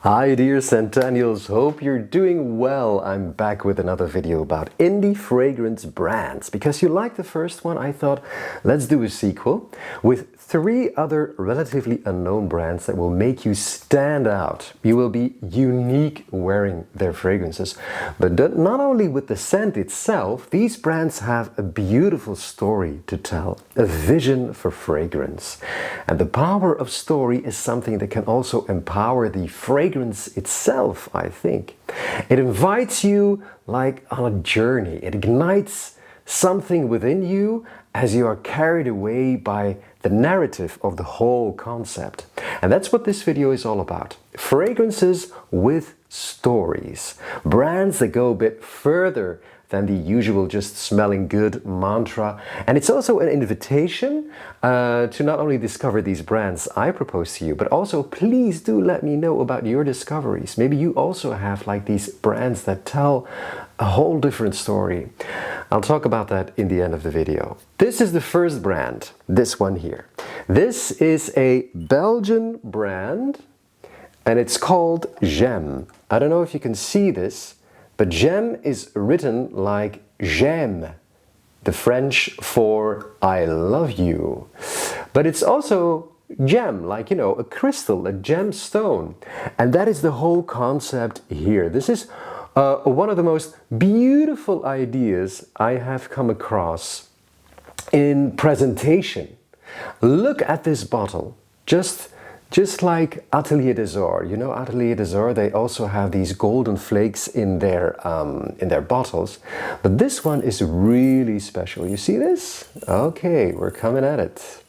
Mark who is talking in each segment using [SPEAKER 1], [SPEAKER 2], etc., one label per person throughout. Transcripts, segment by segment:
[SPEAKER 1] Hi dear Centennials, hope you're doing well. I'm back with another video about indie fragrance brands. Because you liked the first one, I thought let's do a sequel with 3 other relatively unknown brands that will make you stand out. You will be unique wearing their fragrances. But not only with the scent itself, these brands have a beautiful story to tell, a vision for fragrance. And the power of story is something that can also empower the fragrance itself, I think. It invites you like on a journey. It ignites something within you as you are carried away by the narrative of the whole concept. And that's what this video is all about. Fragrances with stories. Brands that go a bit further than the usual just smelling good mantra. And it's also an invitation to not only discover these brands I propose to you, but also please do let me know about your discoveries. Maybe you also have like these brands that tell a whole different story. I'll talk about that in the end of the video. This is the first brand, this one here. This is a Belgian brand and it's called J'aime. I don't know if you can see this, but J'aime is written like j'aime, the French for I love you. But it's also gem, like, you know, a crystal, a gemstone. And that is the whole concept here. This is one of the most beautiful ideas I have come across in presentation. Look at this bottle. Just like Atelier des Ors, you know, Atelier des Ors, they also have these golden flakes in their bottles, but this one is really special. You see this? Okay, we're coming at it.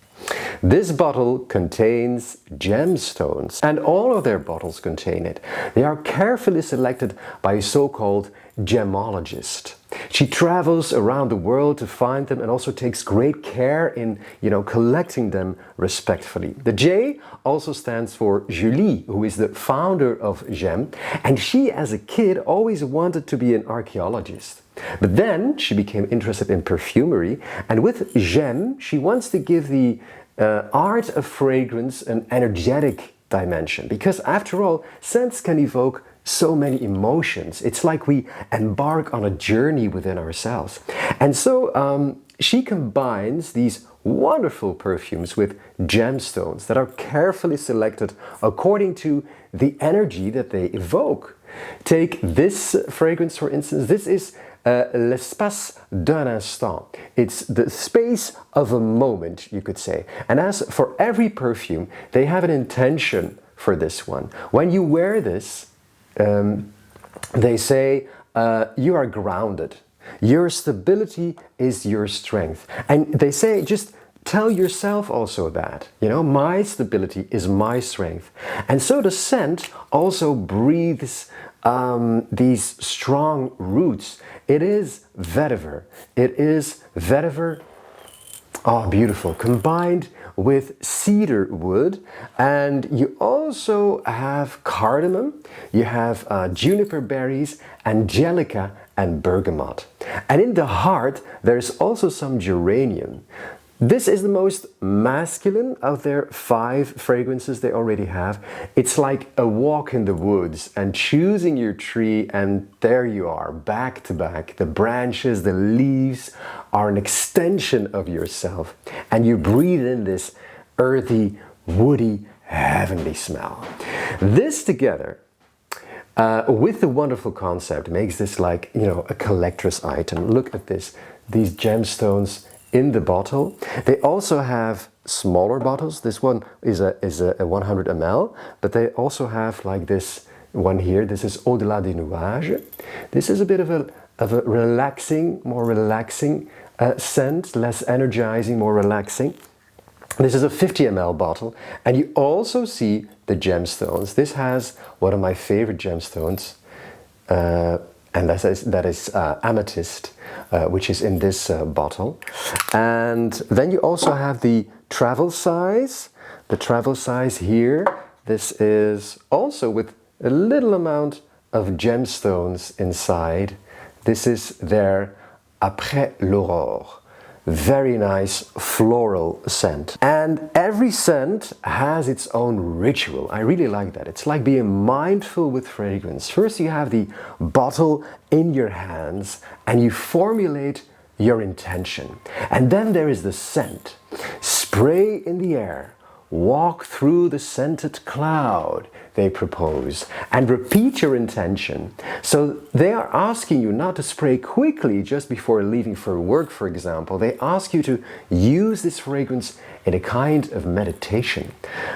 [SPEAKER 1] This bottle contains gemstones, and all of their bottles contain it. They are carefully selected by a so-called gemologist. She travels around the world to find them and also takes great care in, collecting them respectfully. The J also stands for Julie, who is the founder of J'aime, and she as a kid always wanted to be an archaeologist. But then she became interested in perfumery, and with J'aime she wants to give the art of fragrance an energetic dimension, because after all, scents can evoke so many emotions. It's like we embark on a journey within ourselves. And so she combines these wonderful perfumes with gemstones that are carefully selected according to the energy that they evoke. Take this fragrance, for instance. This is l'espace d'un instant. It's the space of a moment, you could say. And as for every perfume, they have an intention for this one. When you wear this, they say you are grounded. Your stability is your strength. And they say just tell yourself also that, my stability is my strength. And so the scent also breathes these strong roots. It is vetiver. Oh, beautiful. Combined with cedar wood, and you also have cardamom, you have juniper berries, angelica and bergamot. And in the heart there's also some geranium. This is the most masculine of their 5 fragrances they already have. It's like a walk in the woods and choosing your tree, and there you are, back to back. The branches, the leaves are an extension of yourself, and you breathe in this earthy, woody, heavenly smell. This together with the wonderful concept makes this like, a collector's item. Look at this, these gemstones in the bottle. They also have smaller bottles. This one is a 100 ml, but they also have like this one here. This is Au-delà des nuages. This is a bit of a relaxing, more relaxing scent, less energizing, more relaxing. This is a 50 ml bottle, and you also see the gemstones. This has one of my favorite gemstones, and that is amethyst, which is in this bottle. And then you also have the travel size. The travel size here, this is also with a little amount of gemstones inside. This is their Après l'aurore. very nice floral scent. And every scent has its own ritual. I really like that. It's like being mindful with fragrance. First you have the bottle in your hands and you formulate your intention. And then there is the scent. Spray in the air. Walk through the scented cloud, they propose, and repeat your intention. So they are asking you not to spray quickly just before leaving for work, for example. They ask you to use this fragrance in a kind of meditation,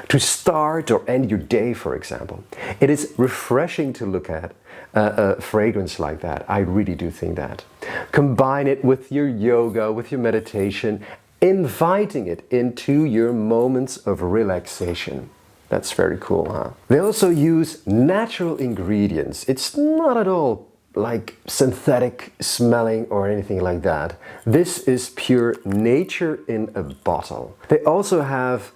[SPEAKER 1] to start or end your day, for example. It is refreshing to look at a fragrance like that. I really do think that. Combine it with your yoga, with your meditation, inviting it into your moments of relaxation. That's very cool, huh? They also use natural ingredients. It's not at all like synthetic smelling or anything like that. This is pure nature in a bottle. They also have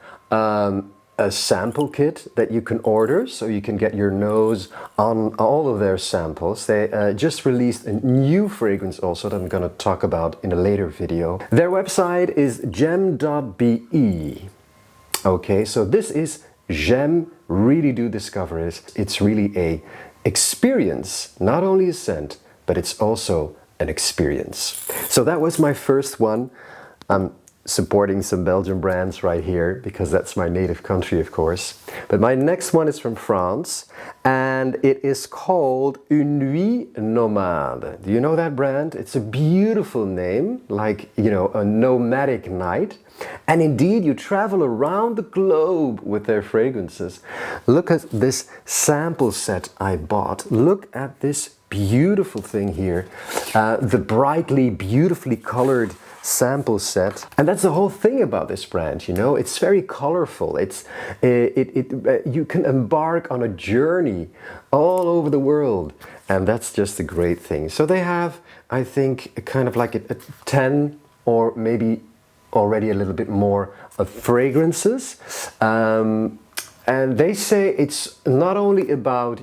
[SPEAKER 1] a sample kit that you can order, so you can get your nose on all of their samples. They just released a new fragrance also that I'm going to talk about in a later video. Their website is gem.be. Okay, so this is Gem. Really do discover it. It's really a experience, not only a scent, but it's also an experience. So that was my first one. I'm supporting some Belgian brands right here because that's my native country, of course. But my next one is from France and it is called Une Nuit Nomade. Do you know that brand? It's a beautiful name, like, you know, a nomadic night. And indeed, you travel around the globe with their fragrances. Look at this sample set I bought. Look at this beautiful thing here. The brightly, beautifully colored sample set. And that's the whole thing about this brand, you know. It's very colorful. You can embark on a journey all over the world. And that's just a great thing. So they have, I think, kind of like a 10 or maybe already a little bit more of fragrances. And they say it's not only about,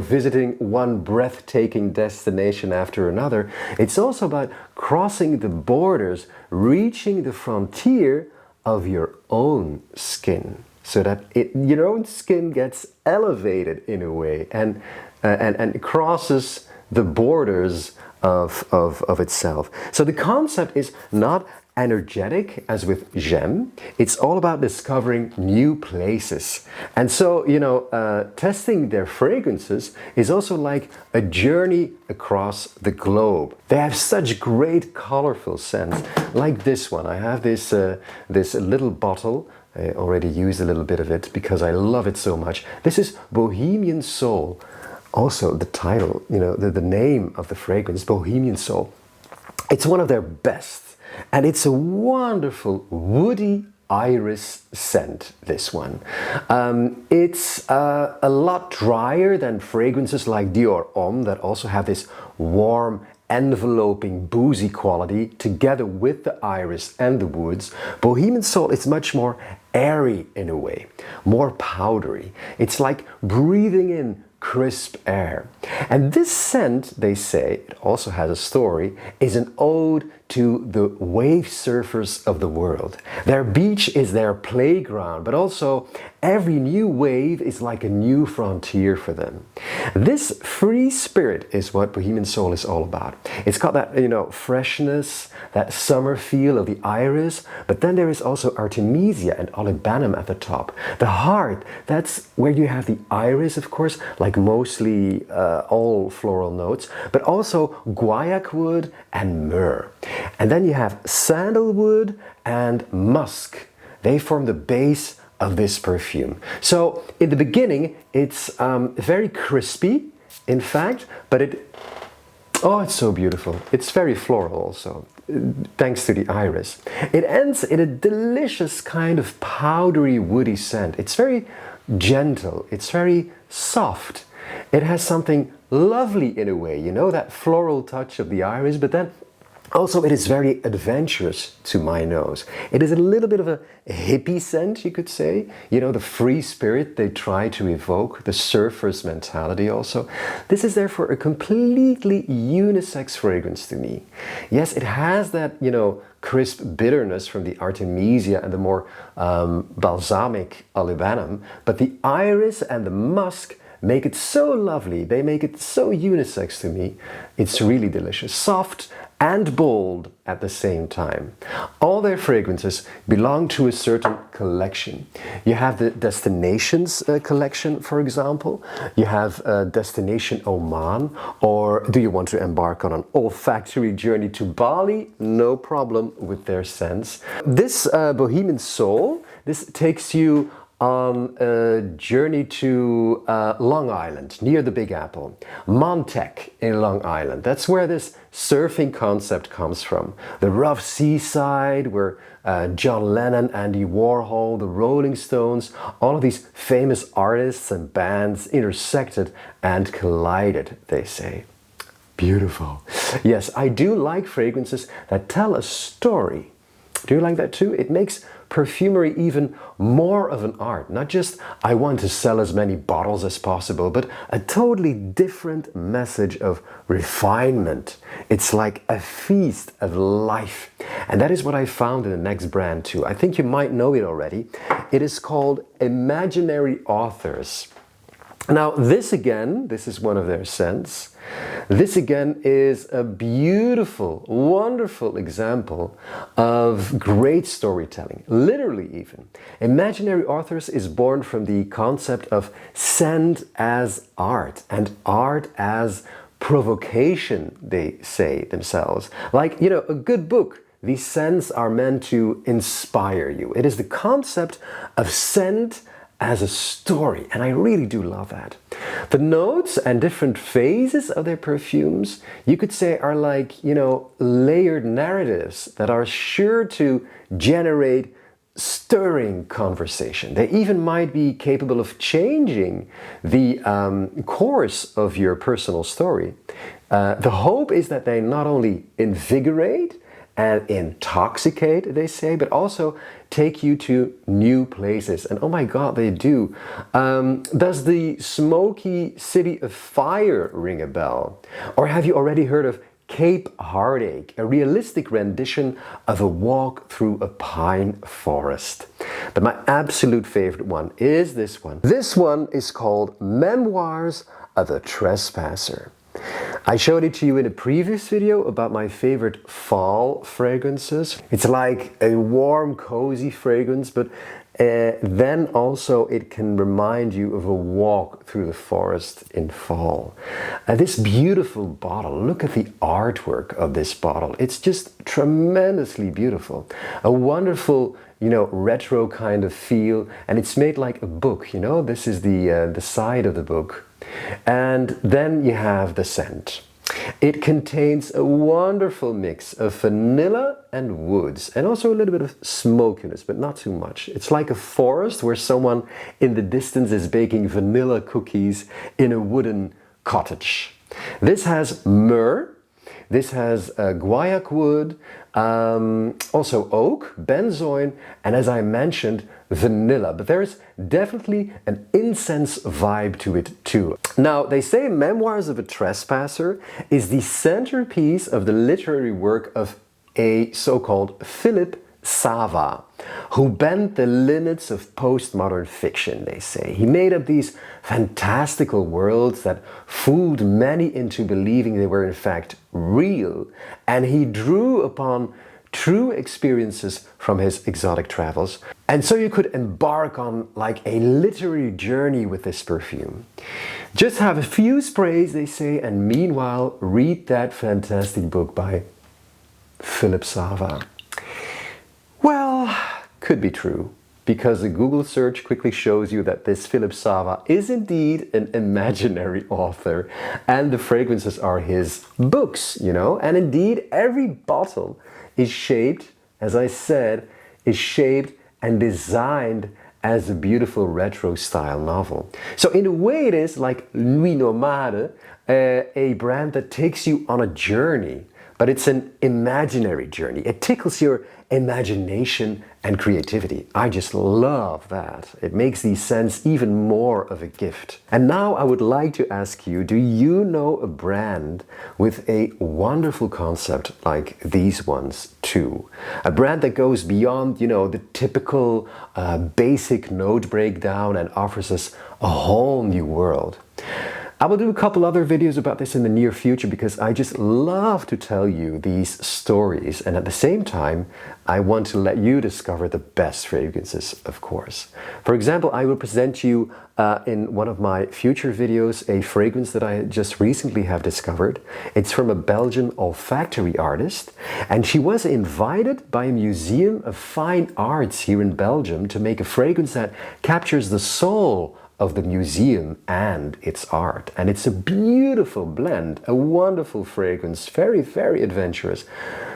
[SPEAKER 1] visiting one breathtaking destination after another. It's also about crossing the borders, reaching the frontier of your own skin, so that your own skin gets elevated in a way and crosses the borders of itself. So the concept is not energetic as with Gem. It's all about discovering new places. And so, testing their fragrances is also like a journey across the globe. They have such great colorful scents, like this one. I have this little bottle. I already used a little bit of it because I love it so much. This is Bohemian Soul. Also the title, the name of the fragrance, Bohemian Soul. It's one of their best. And it's a wonderful woody iris scent, this one. It's a lot drier than fragrances like Dior Homme that also have this warm, enveloping, boozy quality together with the iris and the woods. Bohemian Soul is much more airy in a way, more powdery. It's like breathing in crisp air. And this scent, they say, it also has a story, is an ode to the wave surfers of the world. Their beach is their playground, but also every new wave is like a new frontier for them. This free spirit is what Bohemian Soul is all about. It's got that, freshness, that summer feel of the iris, but then there is also Artemisia and olibanum at the top. The heart, that's where you have the iris, of course, like mostly all floral notes, but also guaiac wood and myrrh. And then you have sandalwood and musk. They form the base of this perfume. So in the beginning, it's very crispy, in fact, but it's so beautiful. It's very floral also, thanks to the iris. It ends in a delicious kind of powdery, woody scent. It's very gentle. It's very soft. It has something lovely in a way, that floral touch of the iris, but then Also, it is very adventurous to my nose. It is a little bit of a hippie scent, you could say. You know, the free spirit they try to evoke, the surfer's mentality also. This is therefore a completely unisex fragrance to me. Yes, it has that, you know, crisp bitterness from the artemisia and the more balsamic olibanum, but the iris and the musk make it so lovely. They make it so unisex to me. It's really delicious. Soft and bold at the same time. All their fragrances belong to a certain collection. You have the Destinations collection, for example. You have Destination Oman, or do you want to embark on an olfactory journey to Bali? No problem with their scents. This Bohemian Soul, this takes you on a journey to Long Island, near the Big Apple. Montauk in Long Island. That's where this surfing concept comes from. The rough seaside where John Lennon, Andy Warhol, the Rolling Stones, all of these famous artists and bands intersected and collided, they say. Beautiful. Yes, I do like fragrances that tell a story. Do you like that too? It makes perfumery even more of an art. Not just, I want to sell as many bottles as possible, but a totally different message of refinement. It's like a feast of life. And that is what I found in the next brand too. I think you might know it already. It is called Imaginary Authors. Now this again, this is one of their scents. This again is a beautiful, wonderful example of great storytelling, literally even. Imaginary Authors is born from the concept of scent as art and art as provocation, they say themselves. Like, you know, a good book. These scents are meant to inspire you. It is the concept of scent as a story, and I really do love that. The notes and different phases of their perfumes, you could say, are like, you know, layered narratives that are sure to generate stirring conversation. They even might be capable of changing the course of your personal story. The hope is that they not only invigorate and intoxicate, they say, but also take you to new places. And oh my God, they do. Does the smoky city of fire ring a bell? Or have you already heard of Cape Heartache, a realistic rendition of a walk through a pine forest? But my absolute favorite one is this one. This one is called Memoirs of a Trespasser. I showed it to you in a previous video about my favorite fall fragrances. It's like a warm, cozy fragrance, but then also it can remind you of a walk through the forest in fall. This beautiful bottle, look at the artwork of this bottle. It's just tremendously beautiful. A wonderful, you know, retro kind of feel, and it's made like a book, you know. This is the side of the book. And then you have the scent. It contains a wonderful mix of vanilla and woods, and also a little bit of smokiness, but not too much. It's like a forest where someone in the distance is baking vanilla cookies in a wooden cottage. This has myrrh. This has guaiac wood, also oak, benzoin, and as I mentioned, vanilla. But there is definitely an incense vibe to it too. Now, they say Memoirs of a Trespasser is the centerpiece of the literary work of a so-called Philip Sava, who bent the limits of postmodern fiction, they say. He made up these fantastical worlds that fooled many into believing they were in fact real, and he drew upon true experiences from his exotic travels. And so you could embark on like a literary journey with this perfume. Just have a few sprays, they say, and meanwhile read that fantastic book by Philip Sava. Well, could be true, because a Google search quickly shows you that this Philip Sava is indeed an imaginary author, and the fragrances are his books, you know, and indeed every bottle is shaped, as I said, is shaped and designed as a beautiful retro style novel. So in a way it is like Nuit nomade, a brand that takes you on a journey, but it's an imaginary journey. It tickles your imagination and creativity. I just love that. It makes these scents even more of a gift. And now I would like to ask you, do you know a brand with a wonderful concept like these ones too? A brand that goes beyond, the typical basic note breakdown and offers us a whole new world. I will do a couple other videos about this in the near future because I just love to tell you these stories, and at the same time I want to let you discover the best fragrances, of course. For example, I will present you in one of my future videos a fragrance that I just recently have discovered. It's from a Belgian olfactory artist, and she was invited by a museum of fine arts here in Belgium to make a fragrance that captures the soul of the museum and its art. And it's a beautiful blend, a wonderful fragrance, very, very adventurous.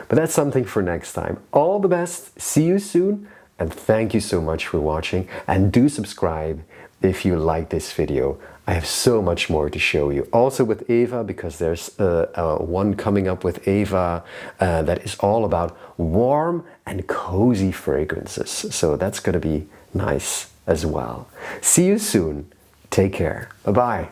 [SPEAKER 1] But that's something for next time. All the best, see you soon, and thank you so much for watching. And do subscribe if you like this video. I have so much more to show you. Also with Eva, because there's one coming up with Eva that is all about warm and cozy fragrances. So that's gonna be nice as well. See you soon. Take care. Bye-bye.